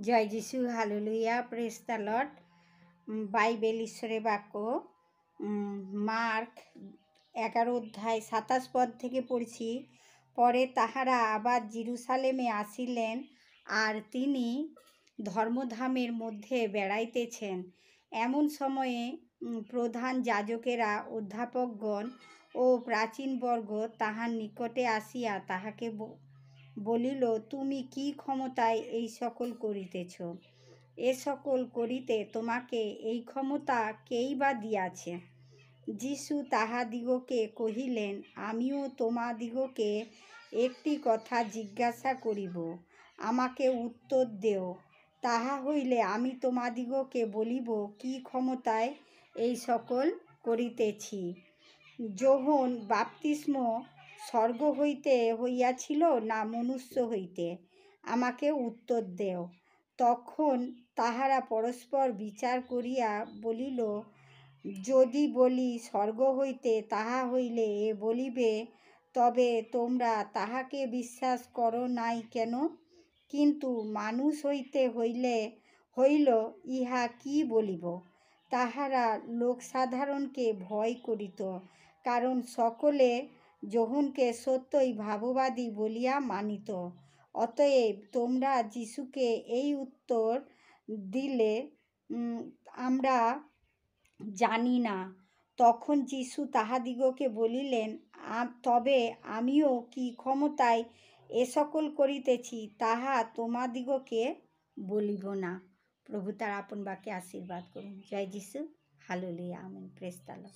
Joy Jishu, hallelujah, praise the Lord. Bible ঈশ্বরের বাক্য mark 11 অধ্যায় 27 পদ থেকে পড়ছি। পরে তাহারা আবার জেরুসালেমে আসিলেন, আর তিনি ধর্মধামের মধ্যে বেড়াইতেছেন। এমন সময়ে প্রধান যাজকেরা, অধ্যাপকগণ ও প্রাচীনবর্গ তাহার নিকটে আসিয়া তাহাকে বলিল, তুমি কি ক্ষমতায় এই সকল করিতেছ? এ সকল করিতে তোমাকে এই ক্ষমতা কেই বা দিয়াছে? যিশু তাহাদিগকে কহিলেন, আমিও তোমাদিগকে একটি কথা জিজ্ঞাসা করিব, আমাকে উত্তর দেও। তাহা হইলে আমি তোমাদিগকে বলিব কি ক্ষমতায় এই সকল করিতেছি। যোহন বাপ্তিস্ম স্বর্গ হইতে হইয়াছিল না মনুষ্য হইতে? আমাকে উত্তর দেও। তখন তাহারা পরস্পর বিচার করিয়া বলিল, যদি বলি স্বর্গ হইতে, তাহা হইলে এ বলিবে, তবে তোমরা তাহাকে বিশ্বাস করো নাই কেন? কিন্তু মানুষ হইতে হইল ইহা কি বলিব? তাহারা লোকসাধারণকে ভয় করিত, কারণ সকলে যোহনকে সত্যই ভাববাদী বলিয়া মানিত। অতএব তোমরা যিশুকে এই উত্তর দিলে, আমরা জানি না। তখন যিশু তাহাদিগকে বলিলেন, তবে আমিও কি ক্ষমতায় এ সকল করিতেছি তাহা তোমাদিগকে বলিব না। প্রভু তার আপন বাক্যে আশীর্বাদ করুন। জয় Jishu, hallelujah, amen, praise the Lord.